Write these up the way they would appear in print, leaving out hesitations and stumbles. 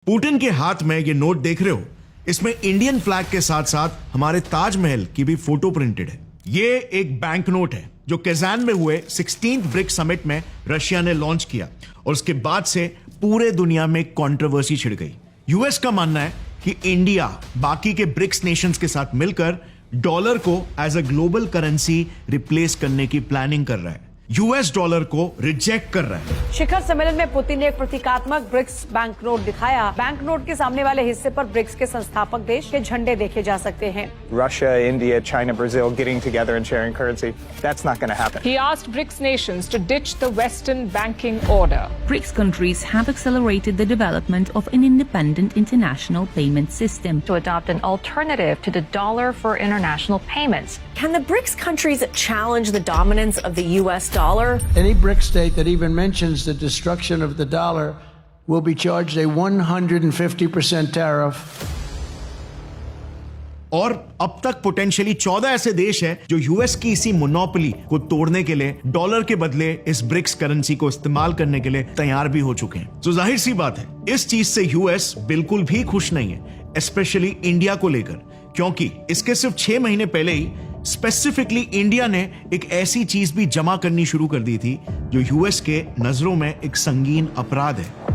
Putin के हाथ में ये नोट देख रहे हो, इसमें इंडियन फ्लैग के साथ साथ हमारे ताजमहल की भी फोटो प्रिंटेड है। ये एक बैंक नोट है जो कजान में हुए 16th ब्रिक्स समिट में रशिया ने लॉन्च किया और उसके बाद से पूरे दुनिया में कंट्रोवर्सी छिड़ गई। यूएस का मानना है कि इंडिया बाकी के ब्रिक्स नेशंस के साथ मिलकर डॉलर को as a global currency replace करने की प्लानिंग कर रहा है, यूएस डॉलर को रिजेक्ट कर रहा है। शिखर सम्मेलन में पुतिन ने एक प्रतीकात्मक ब्रिक्स बैंक नोट दिखाया। बैंक नोट के सामने वाले हिस्से पर ब्रिक्स के संस्थापक देश के झंडे देखे जा सकते हैं। Russia, India, China, Brazil getting together and sharing currency. That's not going to happen. He asked BRICS nations to ditch the Western banking order. BRICS countries have accelerated the development of an independent international payment system to adopt an alternative to the dollar for international payments. Can the BRICS countries challenge the dominance of the U.S. dollar? Any BRICS state that even mentions the destruction of the dollar will be charged a 150% tariff. और अब तक potentially 14 ऐसे देश हैं जो US की इसी monopoly को तोड़ने के लिए डॉलर के बदले इस ब्रिक्स करेंसी को इस्तेमाल करने के लिए तैयार भी हो चुके हैं। तो जाहिर सी बात है, इस चीज से यूएस बिल्कुल भी खुश नहीं है, स्पेशली इंडिया को लेकर, क्योंकि इसके सिर्फ 6 महीने पहले ही स्पेसिफिकली इंडिया ने एक ऐसी चीज भी जमा करनी शुरू कर दी थी जो यूएस के नजरों में एक संगीन अपराध है।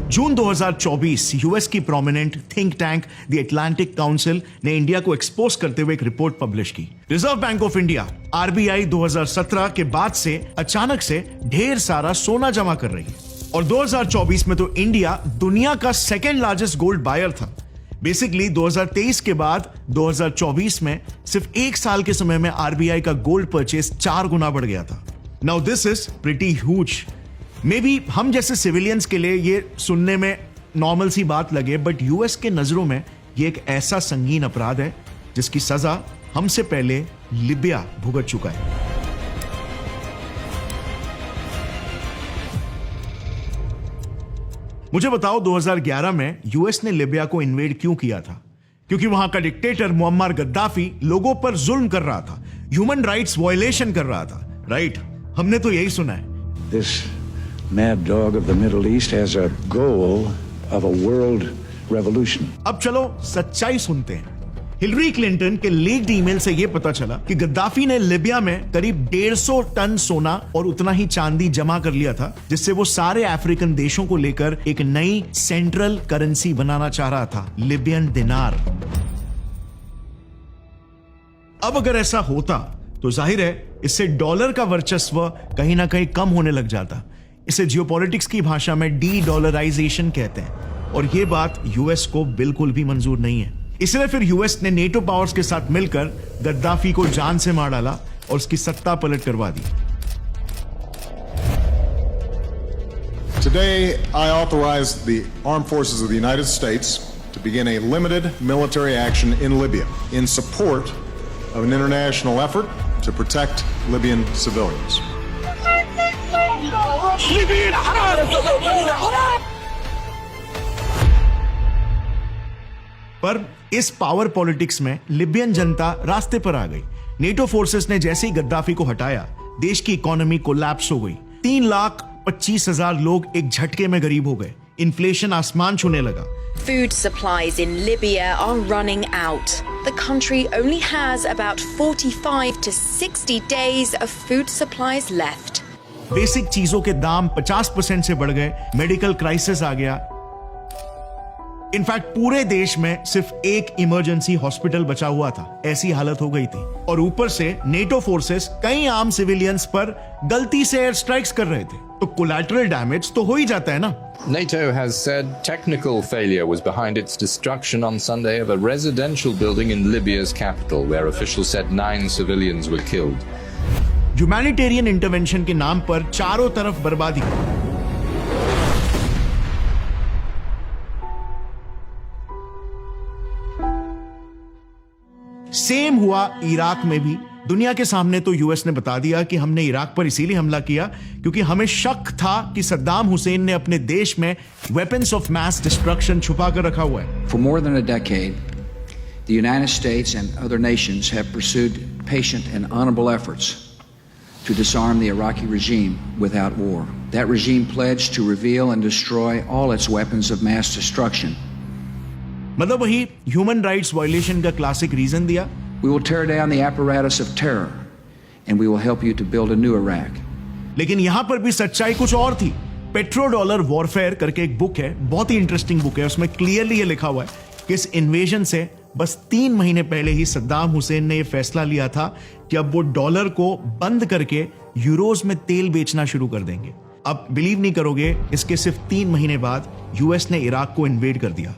जून 2024 यूएस की prominent think tank the Atlantic council ने इंडिया को एक्सपोज करते हुए एक रिपोर्ट पब्लिश की। Reserve bank of India RBI 2017 के बाद से अचानक से ढेर सारा सोना जमा कर रही है और 2024 में तो इंडिया दुनिया का सेकेंड लार्जेस्ट गोल्ड बायर था। बेसिकली 2023 के बाद 2024 में सिर्फ एक साल के समय में आरबीआई का गोल्ड परचेस 4 गुना बढ़ गया था। Now this is pretty huge. May be हम जैसे सिविलियंस के लिए ये सुनने में नॉर्मल सी बात लगे, बट यूएस के नजरों में ये एक ऐसा संगीन अपराध है जिसकी सजा हमसे पहले लिबिया भुगत चुका है। मुझे बताओ 2011 में यूएस ने लिबिया को इन्वेड क्यों किया था? क्योंकि वहां का डिक्टेटर मुअम्मर गद्दाफी लोगों पर जुल्म कर रहा था, ह्यूमन राइट्स वायलेशन कर रहा था, राइट? हमने तो यही सुना है। This mad dog of the Middle East has a goal of a world revolution. अब चलो सच्चाई सुनते हैं। हिलरी क्लिंटन के लीक्ड ईमेल से यह पता चला कि गद्दाफी ने लिबिया में करीब 150 टन सोना और उतना ही चांदी जमा कर लिया था, जिससे वो सारे अफ्रीकन देशों को लेकर एक नई सेंट्रल करेंसी बनाना चाह रहा था, लिबियन दिनार। अब अगर ऐसा होता तो जाहिर है इससे डॉलर का वर्चस्व कहीं ना कहीं कम होने लग जाता। इसे जियोपॉलिटिक्स की भाषा में डी डॉलराइजेशन कहते हैं और यह बात यूएस को बिल्कुल भी मंजूर नहीं है। इसलिए फिर यूएस ने नेटो पावर्स के साथ मिलकर गद्दाफी को जान से मार डाला और उसकी सत्ता पलट करवा दी। Today, I authorize the armed forces of the United States to begin a limited military action in Libya in support of an international effort to protect Libyan civilians. पर इस पावर पॉलिटिक्स में लिबियन जनता रास्ते पर आ गई। NATO forces ने जैसे ही Gaddafi को हटाया, देश की इकोनॉमी कोलैप्स हो गई। 3,25,000 लोग एक झटके में गरीब हो गए। इन्फ्लेशन आसमान छूने लगा। Food supplies in Libya are running out. The country only has about 45 to 60 days of food supplies left. Basic चीजों के दाम 50% से बढ़ गए, मेडिकल क्राइसिस आ गया। इनफैक्ट पूरे देश में सिर्फ एक इमरजेंसी हॉस्पिटल बचा हुआ था, ऐसी हालत हो गई थी। और ऊपर से नेटो फोर्सेस कई आम सिविलियंस पर गलती से एयर स्ट्राइक्स कर रहे थे, तो कोलैटरल डैमेज तो हो ही जाता है ना। NATO has said technical failure was behind its destruction on Sunday of a residential building in Libya's capital, where officials said 9 civilians were killed. Humanitarian intervention के नाम पर चारों तरफ बर्बादी। सेम हुआ इराक में भी। दुनिया के सामने तो यूएस ने बता दिया कि हमने इराक पर इसीलिए हमला किया क्योंकि हमें शक था कि सद्दाम हुसैन ने अपने देश में वेपन्स ऑफ मैस डिस्ट्रक्शन छुपा कर रखा हुआ है। For more than a decade, the United States and other nations have pursued patient and honorable efforts to disarm the Iraqi regime without war. That regime pledged to reveal and destroy all its weapons of mass destruction. मतलब वही human rights violation का classic reason दिया। We will tear down the apparatus of terror, and we will help you to build a new Iraq. लेकिन यहां पर भी सच्चाई कुछ और थी। पेट्रो डॉलर वॉरफेयर करके एक बुक है, बहुत ही इंटरेस्टिंग बुक है। उसमें क्लियरली ये लिखा हुआ है कि इस इन्वेजन से बस 3 महीने पहले ही सद्दाम हुसैन ने यह फैसला लिया था कि अब वो डॉलर को बंद करके यूरोज में तेल बेचना शुरू कर देंगे। अब बिलीव नहीं करोगे, इसके सिर्फ 3 महीने बाद यूएस ने इराक को इन्वेड कर दिया।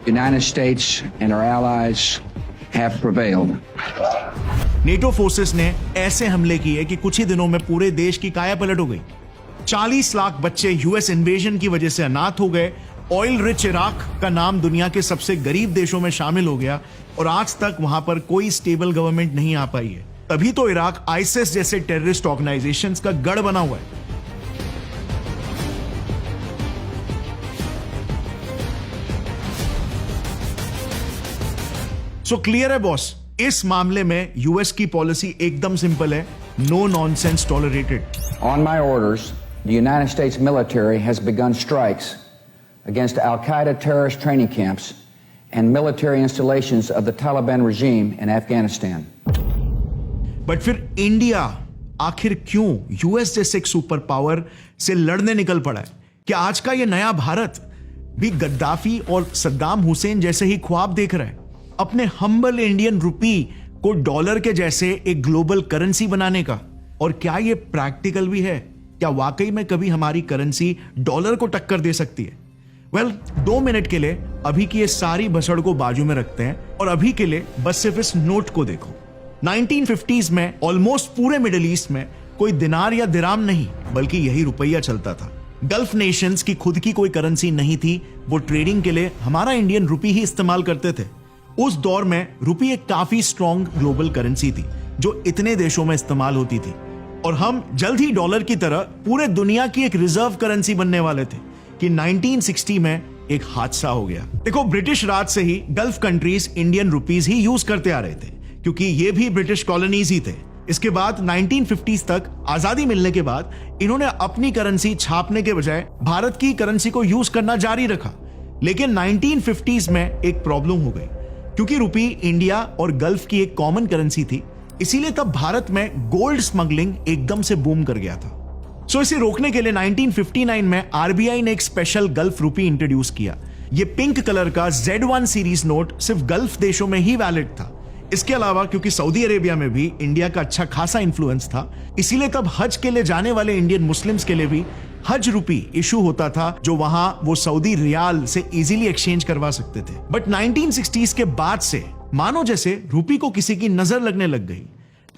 United States and our allies have prevailed. NATO forces ने ऐसे हमले किए कि कुछ ही दिनों में पूरे देश की काया पलट हो गई। 40 लाख बच्चे यूएस इन्वेजन की वजह से अनाथ हो गए। ऑयल रिच इराक का नाम दुनिया के सबसे गरीब देशों में शामिल हो गया और आज तक वहां पर कोई स्टेबल गवर्नमेंट नहीं आ पाई है। तभी तो इराक आईएसआईएस जैसे टेररिस्ट ऑर्गेनाइजेशंस का गढ़ बना हुआ है। सो क्लियर है बॉस, इस मामले में यूएस की पॉलिसी एकदम सिंपल है, no nonsense tolerated. On my orders, the United States military has begun strikes against Al-Qaeda terrorist training camps and military installations of the Taliban regime in Afghanistan. But फिर India आखिर क्यों US जैसे एक super power से लड़ने निकल पड़ा है? क्या आज का ये नया भारत भी गद्दाफी और सद्दाम हुसैन जैसे ही ख्वाब देख रहा है, अपने हम्बल इंडियन रुपी को डॉलर के जैसे एक ग्लोबल करेंसी बनाने का? और क्या ये प्रैक्टिकल भी है? क्या वाकई में कभी हमारी करेंसी डॉलर को टक्कर दे सकती है? वेल, 2 मिनट के लिए अभी की ये सारी भसड़ को बाजू में रखते हैं और अभी के लिए बस सिर्फ इस नोट को देखो। 1950s में ऑलमोस्ट पूरे मिडिल ईस्ट में कोई दिनार या दिराम नहीं, बल्कि यही रुपया चलता था। गल्फ नेशंस की खुद की कोई करेंसी नहीं थी, वो ट्रेडिंग के लिए हमारा इंडियन रुपी ही इस्तेमाल करते थे। उस दौर में रुपी एक काफी स्ट्रॉन्ग ग्लोबल करेंसी थी जो इतने देशों में इस्तेमाल होती थी और हम जल्द ही डॉलर की तरह पूरे दुनिया की एक रिजर्व करेंसी बनने वाले थे कि 1960 में एक हादसा हो गया। देखो, ब्रिटिश राज से ही गल्फ कंट्रीज इंडियन रुपीज ही यूज करते आ रहे थे क्योंकि ये भी ब्रिटिश कॉलोनीज ही थे। इसके बाद 1950s तक आजादी मिलने के बाद इन्होंने अपनी करेंसी छापने के बजाय भारत की करेंसी को यूज करना जारी रखा। लेकिन 1950s में एक प्रॉब्लम हो गई क्योंकि रुपी इंडिया और गल्फ की एक कॉमन करेंसी थी, इसीलिए तब भारत में गोल्ड स्मगलिंग एकदम से बूम कर गया था। सो इसे रोकने के लिए 1959 में आरबीआई ने एक स्पेशल गल्फ रुपी इंट्रोड्यूस किया। ये पिंक कलर का Z1 सीरीज नोट सिर्फ गल्फ देशों में ही वैलिड था। इसके अलावा क्योंकि सऊदी अरेबिया में भी इंडिया का अच्छा खासा इन्फ्लुएंस था, इसीलिए तब हज के लिए जाने वाले इंडियन मुस्लिम्स के लिए भी हज रुपी इशू होता था जो वहां वो सऊदी रियाल से इजीली एक्सचेंज करवा सकते थे। बट 1960s के बाद से मानो जैसे रुपी को किसी की नजर लगने लग गई।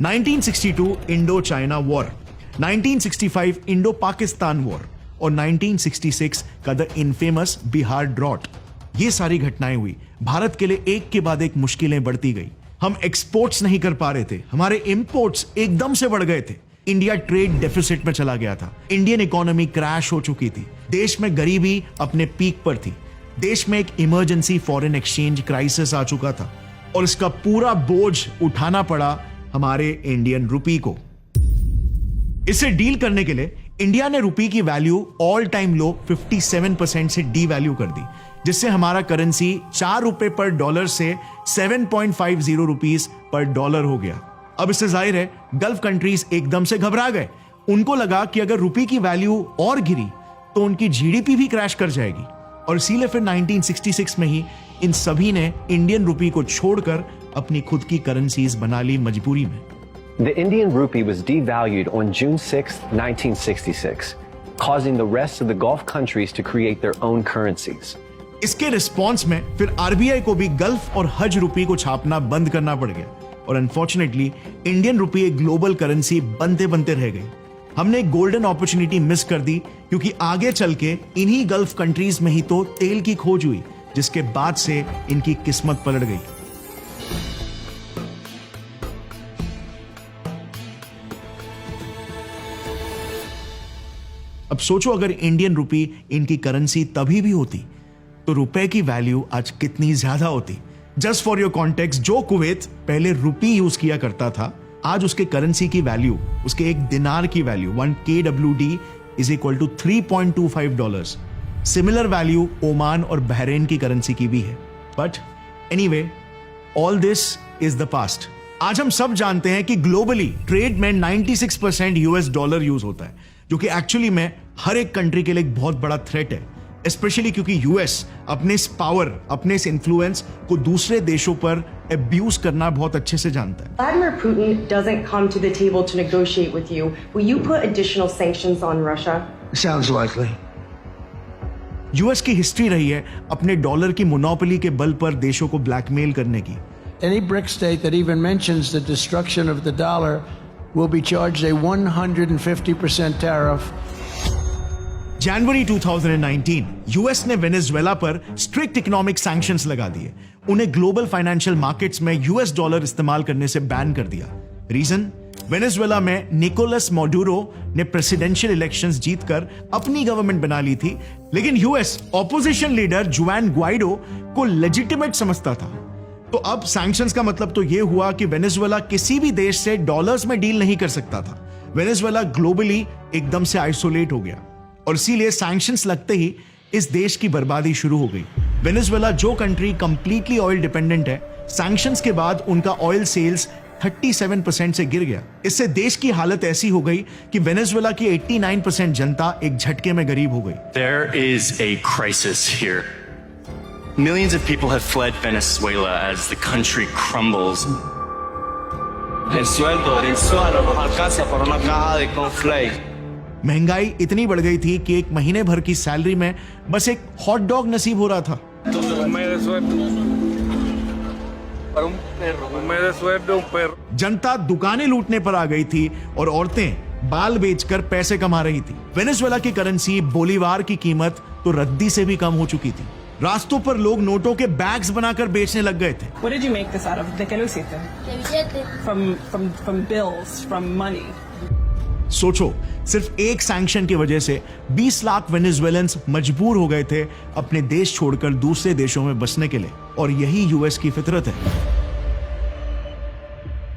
1962 Indo China war, 1965 Indo Pakistan war और 1966 का द इनफेमस बिहार ड्रॉट, ये सारी घटनाएं हुई। भारत के लिए एक के बाद एक मुश्किलें बढ़ती गई। हम एक्सपोर्ट्स नहीं कर पा रहे थे, हमारे इंपोर्ट्स एकदम से बढ़ गए थे। इंडिया ट्रेड डेफिसिट में चला गया था, इंडियन इकोनॉमी क्रैश हो चुकी थी, देश में गरीबी अपने पीक पर थी, देश में एक इमरजेंसी फॉरेन एक्सचेंज क्राइसिस आ चुका था और इसका पूरा बोझ उठाना पड़ा हमारे इंडियन रुपी को। इसे डील करने के लिए इंडिया ने रुपी की वैल्यू ऑल टाइम लो 57% से डी वैल्यू कर दी, जिससे हमारा करेंसी 4 रुपए पर डॉलर से 7.50 रुपीस पर डॉलर हो गया। अब इससे जाहिर है गल्फ कंट्रीज एकदम से घबरा गए। उनको लगा कि अगर रुपी की वैल्यू और गिरी तो उनकी जीडीपी भी क्रैश कर जाएगी और इसीलिए फिर 1966 में ही इन सभी ने इंडियन रुपी को छोड़कर अपनी खुद की करेंसीज बना ली मजबूरी में। The Indian rupee was devalued on June 6, 1966, causing the rest of the Gulf countries to create their own currencies. इसके रिस्पॉन्स में फिर आरबीआई को भी गल्फ और हज रुपी को छापना बंद करना पड़ गया और अनफॉर्चुनेटली इंडियन रुपी एक ग्लोबल करेंसी बनते बनते रह गई। हमने एक गोल्डन अपॉर्चुनिटी मिस कर दी क्योंकि आगे चल के इन्हीं गल्फ कंट्रीज में ही तो तेल की खोज हुई, जिसके बाद से इनकी किस्मत पलट गई। अब सोचो अगर इंडियन रुपी इनकी करेंसी तभी भी होती तो रुपए की वैल्यू आज कितनी ज्यादा होती। जस्ट फॉर योर कॉन्टेक्स्ट, जो कुवैत पहले रुपी यूज किया करता था आज उसके करेंसी की वैल्यू, उसके एक दिनार की value 1 KWD is equal to $3.25। Similar value Oman और बहरेन की करेंसी की भी है। But anyway, all this is the past. आज हम सब जानते हैं कि ग्लोबली ट्रेड में 96% यूएस डॉलर यूज होता है, जो कि एक्चुअली में हर एक कंट्री के लिए एक बहुत बड़ा थ्रेट है, स्पेशली क्योंकि यूएस अपने इस पावर, अपने इस इन्फ्लुएंस को दूसरे देशों पर अब्यूज करना बहुत अच्छे से जानता है। Vladimir Putin doesn't come to the table to negotiate with you. Will you put additional sanctions on Russia? Sounds likely. US की हिस्ट्री रही है अपने डॉलर की मोनोपोली के बल पर देशों को ब्लैकमेल करने की। Any BRICS state that even mentions the destruction of the dollar will be charged a 150% tariff. January 2019 US ने वेनेजुएला पर स्ट्रिक्ट इकोनॉमिक सैंक्शंस लगा दिए। उन्हें ग्लोबल फाइनेंशियल मार्केट्स में यूएस डॉलर इस्तेमाल करने से बैन कर दिया। रीजन, वेनेजुएला में निकोलस माडुरो ने प्रेसिडेंशियल इलेक्शंस जीतकर अपनी गवर्नमेंट बना ली थी, लेकिन यूएस ऑपोजिशन लीडर जुआन ग्वाइडो को लेजिटिमेट समझता था। तो अब सैंक्शंस का मतलब तो यह हुआ कि वेनेजुएला किसी भी देश से डॉलर्स में डील नहीं कर सकता था। वेनेजुएला ग्लोबली एकदम से आइसोलेट हो गया और इसीलिए सैंक्शंस लगते ही इस देश की बर्बादी शुरू हो गई। वेनेजुएला जो कंट्री कंप्लीटली ऑयल डिपेंडेंट है, सैंक्शंस के बाद उनका ऑयल सेल्स 37% से गिर गया। इससे देश की हालत ऐसी हो गई कि वेनेजुएला की 89% जनता एक झटके में गरीब हो गई। There is a crisis here. Millions of people have fled Venezuela as the country crumbles. El sueldo mensual no nos alcanza para una caja de cornflakes. महंगाई इतनी बढ़ गई थी कि एक महीने भर की सैलरी में बस एक हॉट डॉग नसीब हो रहा था। जनता दुकानें लूटने पर आ गई थी और औरतें बाल बेचकर पैसे कमा रही थी। वेनेजुएला की करेंसी बोलीवार की कीमत तो रद्दी से भी कम हो चुकी थी। रास्तों पर लोग नोटों के बैग्स बनाकर बेचने लग गए थे। What did you make this out of? ¿De qué lo hiciste? From bills, from money. सोचो, सिर्फ एक सैंक्शन की वजह से 20 लाख वेनेजुएलन्स मजबूर हो गए थे अपने देश छोड़कर दूसरे देशों में बसने के लिए, और यही यूएस की फितरत है।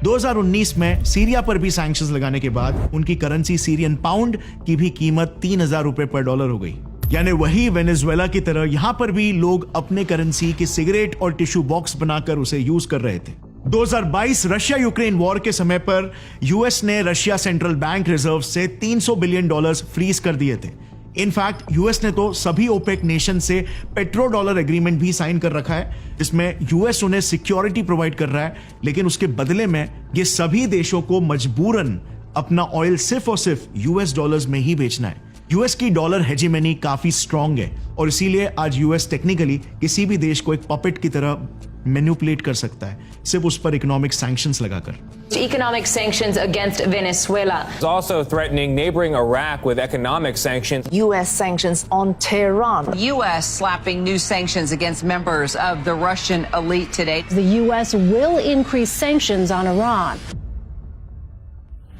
2019 में सीरिया पर भी सैंक्शंस लगाने के बाद उनकी करेंसी सीरियन पाउंड की भी कीमत 3000 रुपए पर डॉलर हो गई। यानी वही वेनेजुएला की तरह यहां पर भी लोग अपने करेंसी की सिगरेट और टिश्यू बॉक्स बनाकर उसे यूज कर रहे थे। 2022 रशिया यूक्रेन वॉर के समय पर यूएस ने रशिया सेंट्रल बैंक रिजर्व से $300 बिलियन फ्रीज कर दिए थे। इनफैक्ट यूएस ने तो सभी ओपेक नेशन से पेट्रो डॉलर एग्रीमेंट भी साइन कर रखा है, जिसमें यूएस उन्हें सिक्योरिटी प्रोवाइड कर रहा है, लेकिन उसके बदले में ये सभी देशों को मजबूरन अपना ऑयल सिर्फ और सिर्फ यूएस डॉलर्स में ही बेचना है। यूएस की डॉलर हेजेमनी काफी स्ट्रांग है और इसीलिए आज यूएस टेक्निकली किसी भी देश को एक पपेट की तरह मैनिपुलेट कर सकता है, सिर्फ उस पर इकोनॉमिक सैंक्शंस लगाकर। Economic sanctions against Venezuela. It's also threatening neighboring Iraq with economic sanctions. U.S. sanctions on Tehran. U.S. slapping new sanctions against members of the Russian elite today. The U.S. will increase sanctions on Iran.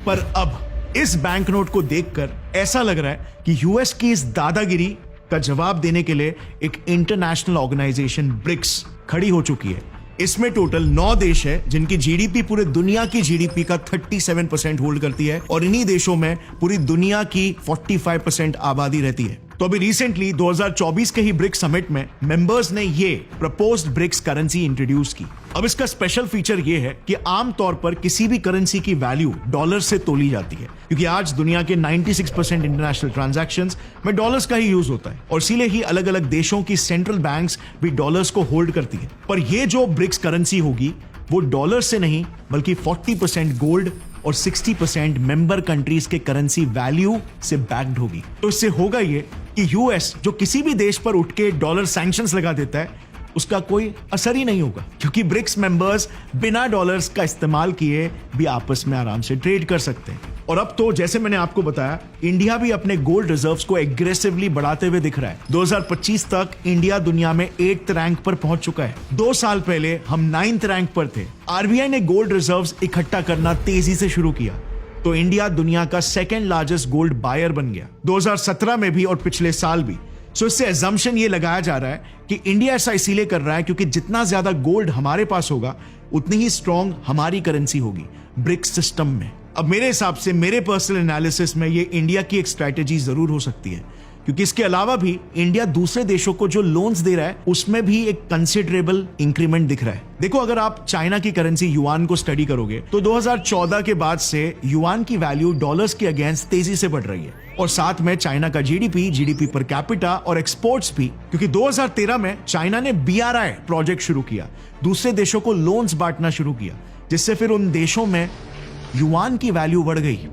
पर अब इस banknote को देखकर ऐसा लग रहा है कि यूएस की इस दादागिरी का जवाब देने के लिए एक इंटरनेशनल ऑर्गेनाइजेशन ब्रिक्स खड़ी हो चुकी है। इसमें टोटल 9 देश है जिनकी जीडीपी पूरे दुनिया की जीडीपी का 37% होल्ड करती है, और इन्हीं देशों में पूरी दुनिया की 45% आबादी रहती है। तो अभी रिसेंटली 2024 के ही ब्रिक्स समिट में मेंबर्स ने ये प्रपोज्ड ब्रिक्स करेंसी इंट्रोड्यूस की। अब इसका स्पेशल फीचर ये है कि आमतौर पर किसी भी करेंसी की वैल्यू डॉलर से तोली जाती है, क्योंकि आज दुनिया के 96% इंटरनेशनल ट्रांजैक्शंस में डॉलर्स का ही यूज होता है, और इसीलिए ही अलग अलग देशों की सेंट्रल बैंक्स भी डॉलर्स को होल्ड करती है। पर ये जो ब्रिक्स करेंसी होगी वो डॉलर से नहीं बल्कि 40% गोल्ड और 60% मेंबर कंट्रीज के करेंसी वैल्यू से बैक्ड होगी। तो इससे होगा ये कि यूएस जो किसी भी देश पर उठ के डॉलर सैंक्शंस लगा देता है उसका कोई असर ही नहीं होगा, क्योंकि ब्रिक्स मेंबर्स बिना डॉलर्स का इस्तेमाल किए भी आपस में आराम से ट्रेड कर सकते हैं। और अब तो जैसे मैंने आपको बताया, इंडिया भी अपने गोल्ड रिजर्व्स को एग्रेसिवली बढ़ाते हुए दिख रहा है। 2025 तक इंडिया दुनिया में 8th रैंक पर पहुंच चुका है। 2 साल पहले हम 9th रैंक पर थे। आरबीआई ने गोल्ड रिजर्व्स इकट्ठा करना तेजी से शुरू किया, तो इंडिया दुनिया का 2nd लार्जेस्ट गोल्ड बायर बन गया। 2017 में भी और पिछले साल भी सो इससे एजम्पशन ये लगाया जा रहा है कि इंडिया ऐसा इसीलिए कर रहा है क्योंकि जितना ज्यादा गोल्ड हमारे पास होगा उतनी ही स्ट्रांग हमारी करेंसी होगी ब्रिक्स सिस्टम में। अब मेरे हिसाब से, मेरे पर्सनल एनालिसिस में, ये इंडिया की एक स्ट्रैटेजी जरूर हो सकती है क्योंकि इसके अलावा भी इंडिया दूसरे देशों को जो लोन्स दे रहा है उसमें भी एक कंसिडरेबल इंक्रीमेंट दिख रहा है। देखो, अगर आप चाइना की करेंसी युआन को स्टडी करोगे तो 2014 के बाद से युआन की वैल्यू डॉलर्स के अगेंस्ट तेजी से बढ़ रही है और साथ में चाइना का जीडीपी पर कैपिटा और एक्सपोर्ट्स भी, क्योंकि 2013 में चाइना ने BRI प्रोजेक्ट शुरू किया, दूसरे देशों को लोन्स बांटना शुरू किया, जिससे फिर उन देशों में युआन की वैल्यू बढ़ गई।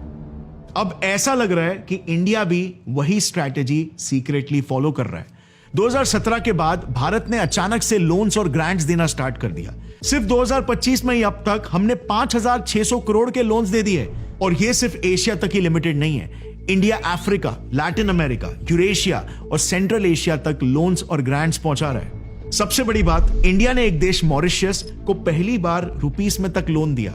अब ऐसा लग रहा है कि इंडिया भी वही स्ट्रैटेजी सीक्रेटली फॉलो कर रहा है। 2017 के बाद भारत ने अचानक से लोन्स और ग्रांट्स देना स्टार्ट कर दिया। सिर्फ 2025 में ही अब तक हमने 5,600 करोड़ के लोन्स दे दिए और ये सिर्फ एशिया तक ही लिमिटेड नहीं है। India Africa, Latin America, Eurasia और सेंट्रल एशिया तक लोन्स और ग्रांट्स पहुंचा रहा है। सबसे बड़ी बात, इंडिया ने एक देश मॉरिशस को पहली बार रुपीस में तक लोन दिया।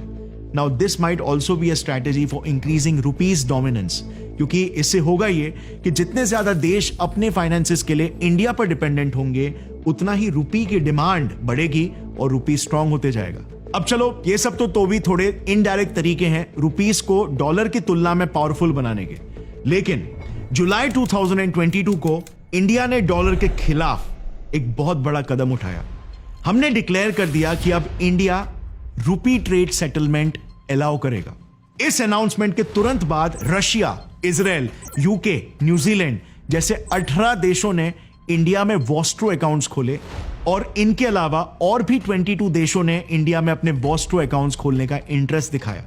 Now this might also be a strategy for increasing rupees dominance, क्योंकि इससे होगा ये कि जितने ज्यादा देश अपने फाइनेंसेस के लिए इंडिया पर डिपेंडेंट होंगे उतना ही रुपी की डिमांड बढ़ेगी और रुपी स्ट्रांग होते जाएगा। अब चलो, ये सब तो भी थोड़े इनडायरेक्ट तरीके हैं रुपीस को डॉलर की तुलना में पावरफुल बनाने के, लेकिन जुलाई 2022 को इंडिया ने डॉलर के खिलाफ एक बहुत बड़ा कदम उठाया। हमने डिक्लेयर कर दिया कि अब इंडिया रुपी ट्रेड सेटलमेंट अलाउ करेगा। इस अनाउंसमेंट के तुरंत बाद रशिया, इजराइल, यूके, न्यूजीलैंड जैसे 18 देशों ने इंडिया में वॉस्ट्रो अकाउंट्स खोले और इनके अलावा और भी 22 देशों ने इंडिया में अपने वॉस्ट्रो अकाउंट्स खोलने का इंटरेस्ट दिखाया।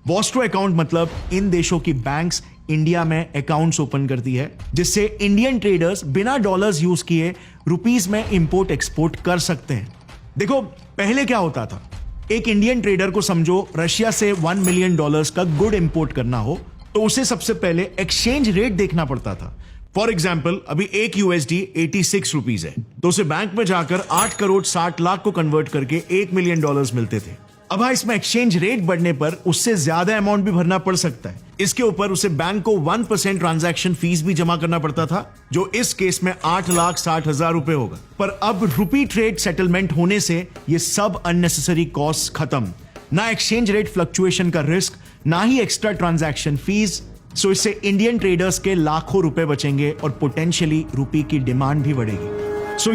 वॉस्ट्रो अकाउंट मतलब इन देशों की बैंक्स इंडिया में अकाउंट्स ओपन करती है, जिससे इंडियन ट्रेडर्स बिना डॉलर्स यूज किए रुपीस में इंपोर्ट एक्सपोर्ट कर सकते हैं। देखो, पहले क्या होता था, एक इंडियन ट्रेडर को समझो रशिया से $1 मिलियन का गुड इंपोर्ट करना हो तो उसे सबसे पहले एक्सचेंज रेट देखना पड़ता था। फॉर एग्जाम्पल, अभी एक USD 86 रुपीज है तो उसे बैंक में जाकर 8 करोड़ 60 लाख को कन्वर्ट करके $1 मिलियन मिलते थे। अब हाँ, इसमें एक्सचेंज रेट बढ़ने पर उससे ज्यादा अमाउंट भी भरना पड़ सकता है। इसके ऊपर उसे बैंक को 1% ट्रांजैक्शन फीस भी जमा करना पड़ता था, जो इस केस में 8,60,000 रुपए होगा। पर अब रुपी ट्रेड सेटलमेंट होने से ये सब अननेसेसरी कॉस्ट खत्म, ना एक्सचेंज रेट फ्लक्चुएशन का रिस्क, ना ही एक्स्ट्रा ट्रांजैक्शन फीस। सो इससे इंडियन ट्रेडर्स के लाखों रुपए बचेंगे और पोटेंशियली रुपी की डिमांड भी बढ़ेगी। सो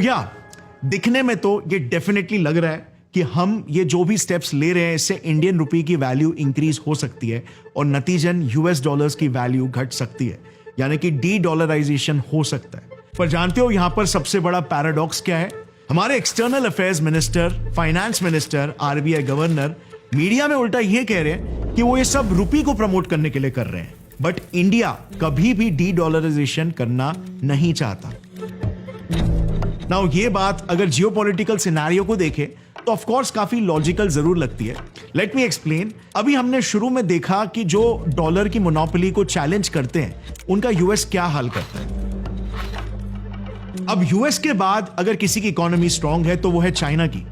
दिखने में तो ये डेफिनेटली लग रहा है कि हम ये जो भी स्टेप्स ले रहे हैं इससे इंडियन रुपी की वैल्यू इंक्रीज हो सकती है और नतीजन US डॉलर्स की वैल्यू घट सकती है, यानी कि डी-डॉलराइजेशन हो सकता है। पर जानते हो यहां पर सबसे बड़ा पैराडॉक्स क्या है? हमारे external affairs minister, finance minister, RBI governor media में उल्टा ये कह रहे हैं कि वो ये सब रुपी को प्रमोट करने के लिए कर रहे हैं, बट इंडिया कभी भी डी-डॉलराइजेशन करना नहीं चाहता। नाउ ये बात अगर जियोपॉलिटिकल सिनेरियो को देखे तो ऑफ कोर्स काफी लॉजिकल जरूर लगती है। Let me explain. अभी हमने शुरू में देखा कि जो डॉलर की मोनोपोली को चैलेंज करते हैं उनका US क्या हाल करता है। अब US के बाद अगर किसी की इकोनॉमी स्ट्रांग है तो वो है चाइना की।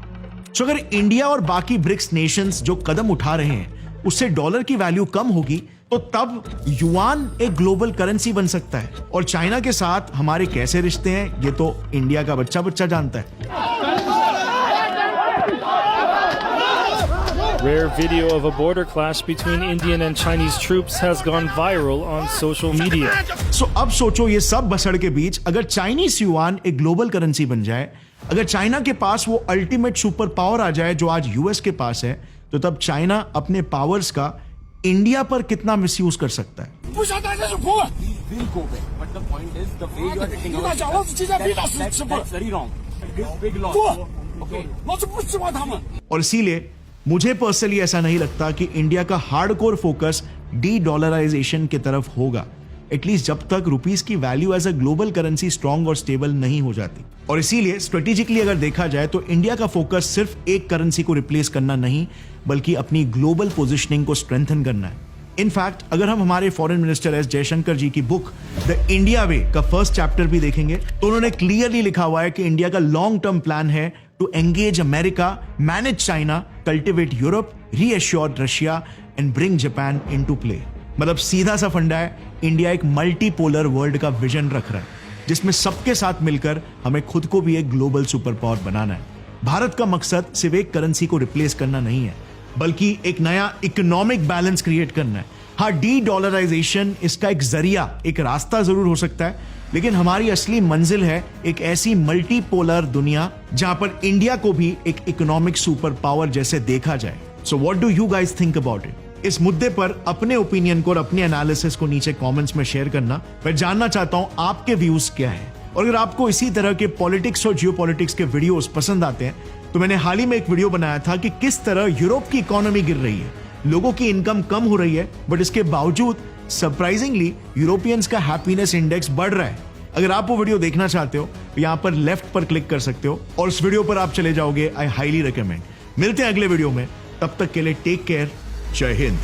तो अगर इंडिया और बाकी ब्रिक्स नेशंस जो कदम उठा रहे हैं उससे डॉलर की वैल्यू कम होगी तो तब युआन एक ग्लोबल करेंसी बन सकता है। और चाइना के साथ हमारे कैसे रिश्ते हैं ये तो इंडिया का बच्चा जानता है। Rare video of a border clash between Indian and Chinese troops has gone viral on social media. So अब सोचो ये सब बसड़ के बीच अगर चाइनीज युआन एक ग्लोबल करेंसी बन जाए, अगर चाइना के पास वो अल्टीमेट सुपर पावर आ जाए जो आज US के पास है, तो तब चाइना अपने पावर्स का इंडिया पर कितना मिसयूज कर सकता है। और इसीलिए मुझे पर्सनली ऐसा नहीं लगता कि इंडिया का हार्डकोर फोकस डी-डॉलराइजेशन की तरफ होगा, एटलीस्ट जब तक रुपीस की value as a global currency strong और स्टेबल नहीं हो जाती। और इसीलिए स्ट्रेटेजिकली अगर देखा जाए तो इंडिया का फोकस सिर्फ एक करेंसी को रिप्लेस करना नहीं बल्कि अपनी ग्लोबल पोजिशनिंग को स्ट्रेंथन करना है। इनफैक्ट अगर हम हमारे फॉरेन मिनिस्टर एस जयशंकर जी की बुक द इंडिया वे का फर्स्ट चैप्टर भी देखेंगे तो उन्होंने क्लियरली लिखा हुआ है कि इंडिया का लॉन्ग टर्म प्लान है to engage America, manage China, cultivate Europe, reassure Russia and bring Japan into play. मतलब सीधा सा फंडा है, इंडिया एक मल्टीपोलर वर्ल्ड का विजन रख रहा है। जिसमें सबके साथ मिलकर हमें खुद को भी एक ग्लोबल सुपर पावर बनाना है। भारत का मकसद सिर्फ एक करेंसी को रिप्लेस करना नहीं है, बल्कि एक नया इकोनॉमिक बैलेंस क्रिएट करना है। हाँ, डी-डॉलराइजेशन इसका एक जरिया, एक रास्ता जरूर हो सकता है, लेकिन हमारी असली मंजिल है एक ऐसी मल्टीपोलर दुनिया जहां पर इंडिया को भी एक इकोनॉमिक सुपर पावर जैसे देखा जाए। So what do you guys think about it? इस मुद्दे पर अपने ओपिनियन को और अपने एनालिसिस को नीचे कमेंट्स में शेयर करना। मैं जानना चाहता हूं आपके व्यूज क्या है। और अगर आपको इसी तरह के पॉलिटिक्स और जियोपॉलिटिक्स के वीडियोस पसंद आते हैं तो मैंने हाल ही में एक वीडियो बनाया था कि किस तरह यूरोप की इकोनॉमी गिर रही है, लोगों की इनकम कम हो रही है, बट इसके बावजूद सरप्राइजिंगली यूरोपियंस का हैप्पीनेस इंडेक्स बढ़ रहा है। अगर आप वो वीडियो देखना चाहते हो तो यहां पर लेफ्ट पर क्लिक कर सकते हो और उस वीडियो पर आप चले जाओगे। I highly recommend. मिलते हैं अगले वीडियो में, तब तक के लिए टेक केयर। जय हिंद।